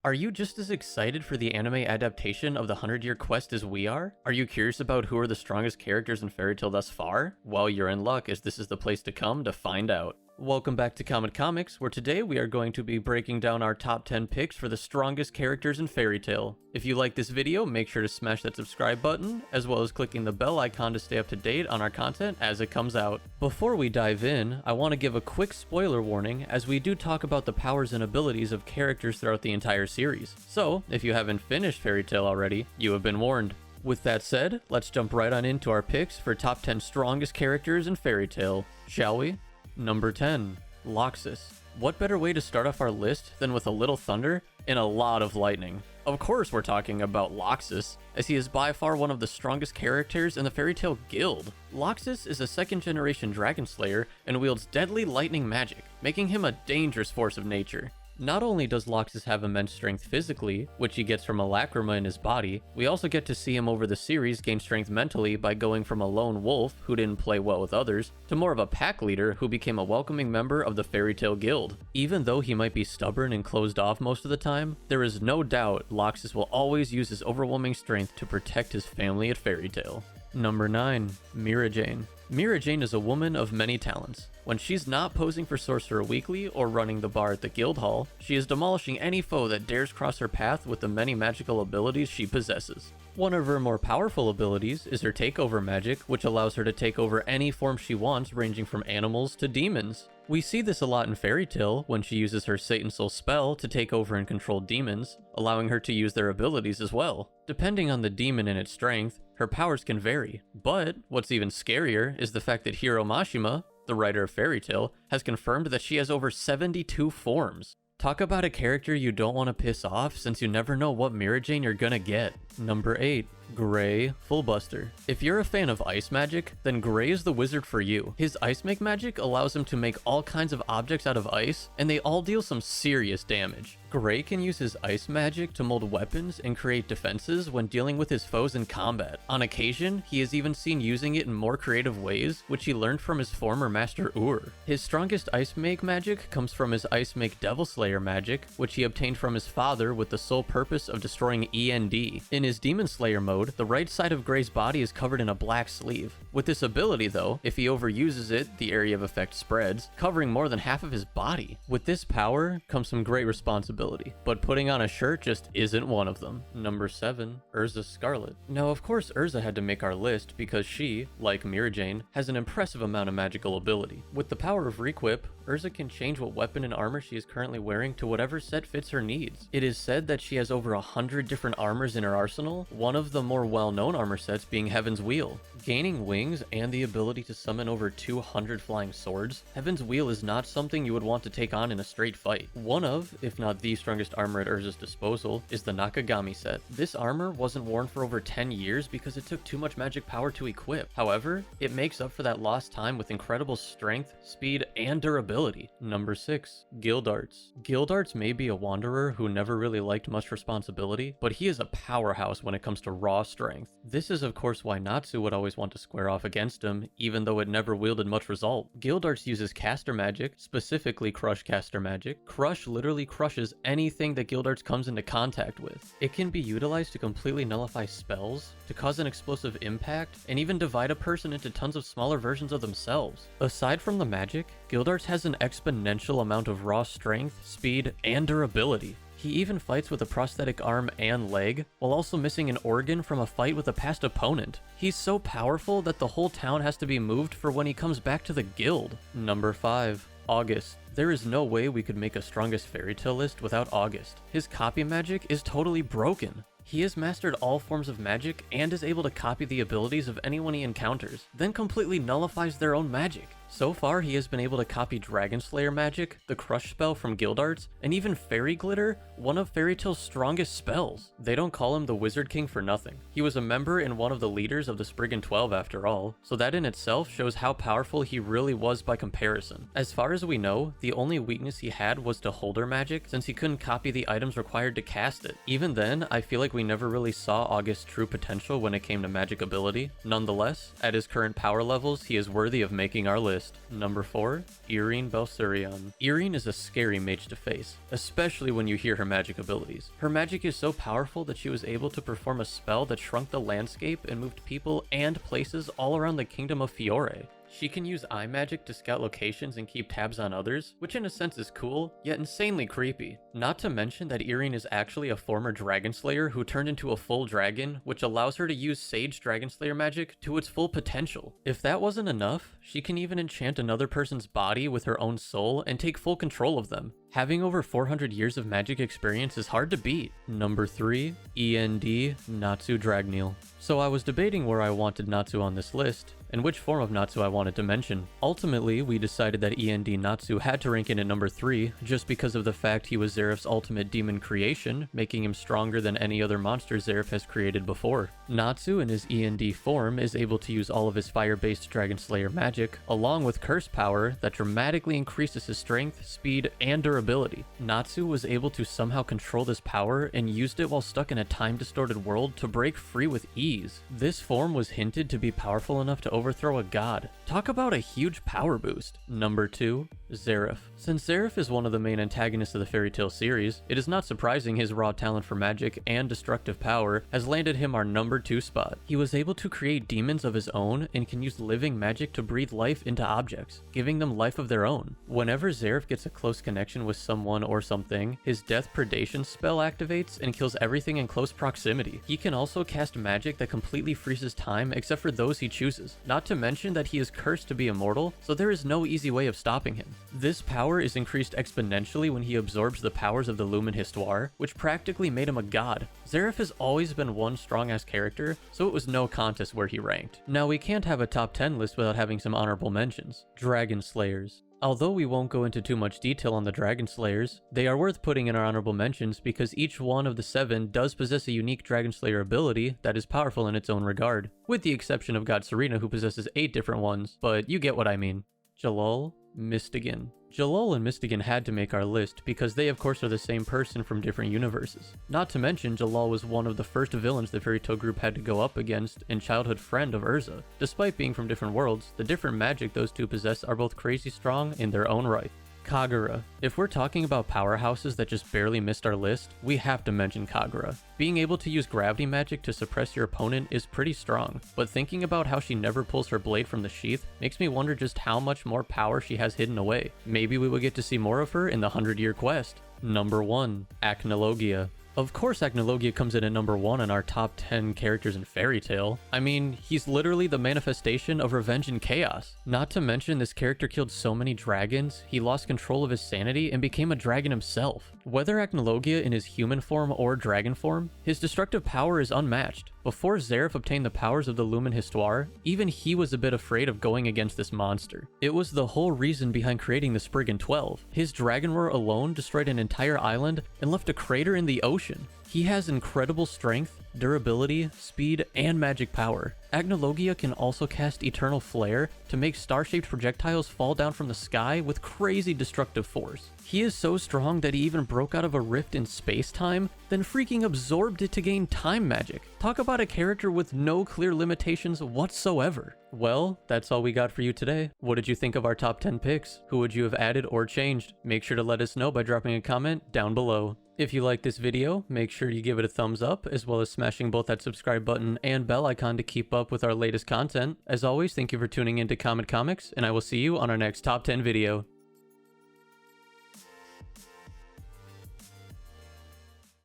Are you just as excited for the anime adaptation of the 100-Year Quest as we are? Are you curious about who are the strongest characters in Fairy Tail thus far? Well, you're in luck, as this is the place to come to find out. Welcome back to Comet Comics, where today we are going to be breaking down our top 10 picks for the strongest characters in Fairy Tail. If you like this video, make sure to smash that subscribe button, as well as clicking the bell icon to stay up to date on our content as it comes out. Before we dive in, I want to give a quick spoiler warning, as we do talk about the powers and abilities of characters throughout the entire series. So, if you haven't finished Fairy Tail already, you have been warned. With that said, let's jump right on into our picks for top 10 strongest characters in Fairy Tail, shall we? Number 10. Loxus. What better way to start off our list than with a little thunder and a lot of lightning? Of course we're talking about Loxus, as he is by far one of the strongest characters in the Fairy Tail Guild. Loxus is a second-generation dragon slayer and wields deadly lightning magic, making him a dangerous force of nature. Not only does Loxus have immense strength physically, which he gets from a lacrima in his body, we also get to see him over the series gain strength mentally by going from a lone wolf who didn't play well with others, to more of a pack leader who became a welcoming member of the Fairy Tail Guild. Even though he might be stubborn and closed off most of the time, there is no doubt Loxus will always use his overwhelming strength to protect his family at Fairy Tail. Number 9. Mira Jane. Mira Jane is a woman of many talents. When she's not posing for Sorcerer Weekly or running the bar at the guild hall, she is demolishing any foe that dares cross her path with the many magical abilities she possesses. One of her more powerful abilities is her takeover magic, which allows her to take over any form she wants, ranging from animals to demons. We see this a lot in Fairy Tail when she uses her Satan Soul spell to take over and control demons, allowing her to use their abilities as well. Depending on the demon and its strength, her powers can vary. But what's even scarier is the fact that Hiro Mashima, the writer of Fairy Tail, has confirmed that she has over 72 forms. Talk about a character you don't want to piss off, since you never know what Mira Jane you're gonna get. Number 8. Gray Fullbuster. If you're a fan of ice magic, then Gray is the wizard for you. His ice make magic allows him to make all kinds of objects out of ice, and they all deal some serious damage. Gray can use his ice magic to mold weapons and create defenses when dealing with his foes in combat. On occasion, he is even seen using it in more creative ways, which he learned from his former master Ur. His strongest ice make magic comes from his ice make Devil Slayer magic, which he obtained from his father with the sole purpose of destroying END. In his Demon Slayer mode, the right side of Gray's body is covered in a black sleeve. With this ability though, if he overuses it, the area of effect spreads, covering more than half of his body. With this power comes some great responsibility, but putting on a shirt just isn't one of them. Number 7. Urza Scarlet. Now of course Urza had to make our list because she, like Mira Jane, has an impressive amount of magical ability. With the power of Requip, Urza can change what weapon and armor she is currently wearing to whatever set fits her needs. It is said that she has over 100 different armors in her arsenal, one of the more well-known armor sets being Heaven's Wheel. Gaining wings and the ability to summon over 200 flying swords, Heaven's Wheel is not something you would want to take on in a straight fight. One of, if not the strongest armor at Urza's disposal, is the Nakagami set. This armor wasn't worn for over 10 years because it took too much magic power to equip. However, it makes up for that lost time with incredible strength, speed, and durability. Number 6. Gildarts. Gildarts may be a wanderer who never really liked much responsibility, but he is a powerhouse when it comes to raw strength. This is of course why Natsu would always want to square off against him, even though it never wielded much result. Gildarts uses caster magic, specifically crush caster magic. Crush literally crushes anything that Gildarts comes into contact with. It can be utilized to completely nullify spells, to cause an explosive impact, and even divide a person into tons of smaller versions of themselves. Aside from the magic, Gildarts has an exponential amount of raw strength, speed, and durability. He even fights with a prosthetic arm and leg, while also missing an organ from a fight with a past opponent. He's so powerful that the whole town has to be moved for when he comes back to the guild. Number 5. August. There is no way we could make a strongest Fairy Tail list without August. His copy magic is totally broken. He has mastered all forms of magic and is able to copy the abilities of anyone he encounters, then completely nullifies their own magic. So far, he has been able to copy Dragon Slayer magic, the Crush spell from Gildarts, and even Fairy Glitter, one of Fairy Tail's strongest spells. They don't call him the Wizard King for nothing. He was a member and one of the leaders of the Spriggan 12 after all, so that in itself shows how powerful he really was by comparison. As far as we know, the only weakness he had was to holder magic, since he couldn't copy the items required to cast it. Even then, I feel like we never really saw August's true potential when it came to magic ability. Nonetheless, at his current power levels, he is worthy of making our list. list. Number 4, Irene Belsurion. Irene is a scary mage to face, especially when you hear her magic abilities. Her magic is so powerful that she was able to perform a spell that shrunk the landscape and moved people and places all around the kingdom of Fiore. She can use eye magic to scout locations and keep tabs on others, which in a sense is cool, yet insanely creepy. Not to mention that Irene is actually a former dragon slayer who turned into a full dragon, which allows her to use sage dragon slayer magic to its full potential. If that wasn't enough, she can even enchant another person's body with her own soul and take full control of them. Having over 400 years of magic experience is hard to beat. Number 3, END Natsudragneel. So I was debating where I wanted Natsu on this list, and which form of Natsu I wanted to mention. Ultimately, we decided that END Natsu had to rank in at number 3, just because of the fact he was Zeref's ultimate demon creation, making him stronger than any other monster Zeref has created before. Natsu in his END form is able to use all of his fire-based Dragon Slayer magic, along with curse power that dramatically increases his strength, speed, and durability. Natsu was able to somehow control this power and used it while stuck in a time-distorted world to break free with ease. This form was hinted to be powerful enough to overthrow a god. Talk about a huge power boost. Number 2, Zeref. Since Zeref is one of the main antagonists of the fairytail series, it is not surprising his raw talent for magic and destructive power has landed him our number 2 spot. He was able to create demons of his own and can use living magic to breathe life into objects, giving them life of their own. Whenever Zeref gets a close connection with someone or something, his death predation spell activates and kills everything in close proximity. He can also cast magic that completely freezes time except for those he chooses, not to mention that he is cursed to be immortal, so there is no easy way of stopping him. This power is increased exponentially when he absorbs the powers of the Lumen Histoire, which practically made him a god. Zeref has always been one strong-ass character, so it was no contest where he ranked. Now we can't have a top 10 list without having some honorable mentions. Dragon Slayers. Although we won't go into too much detail on the Dragon Slayers, they are worth putting in our honorable mentions because each one of the 7 does possess a unique Dragon Slayer ability that is powerful in its own regard, with the exception of God Serena who possesses 8 different ones, but you get what I mean. Jalal, Mystigan. Jalal and Mystigan had to make our list because they of course are the same person from different universes. Not to mention Jalal was one of the first villains the fairytail group had to go up against and childhood friend of Urza. Despite being from different worlds, the different magic those two possess are both crazy strong in their own right. Kagura. If we're talking about powerhouses that just barely missed our list, we have to mention Kagura. Being able to use gravity magic to suppress your opponent is pretty strong, but thinking about how she never pulls her blade from the sheath makes me wonder just how much more power she has hidden away. Maybe we will get to see more of her in the 100-year quest. Number 1, Acnologia. Of course Acnologia comes in at number 1 in our top 10 characters in Fairytail. I mean, he's literally the manifestation of revenge and chaos. Not to mention this character killed so many dragons, he lost control of his sanity and became a dragon himself. Whether Acnologia in his human form or dragon form, his destructive power is unmatched. Before Zeref obtained the powers of the Lumen Histoire, even he was a bit afraid of going against this monster. It was the whole reason behind creating the Spriggan 12. His dragon roar alone destroyed an entire island and left a crater in the ocean. He has incredible strength, durability, speed, and magic power. Acnologia can also cast Eternal Flare to make star-shaped projectiles fall down from the sky with crazy destructive force. He is so strong that he even broke out of a rift in space-time, then freaking absorbed it to gain time magic. Talk about a character with no clear limitations whatsoever. Well, that's all we got for you today. What did you think of our top 10 picks? Who would you have added or changed? Make sure to let us know by dropping a comment down below. If you like this video, make sure you give it a thumbs up, as well as smashing both that subscribe button and bell icon to keep up with our latest content. As always, thank you for tuning in to Comet Comics, and I will see you on our next top 10 video.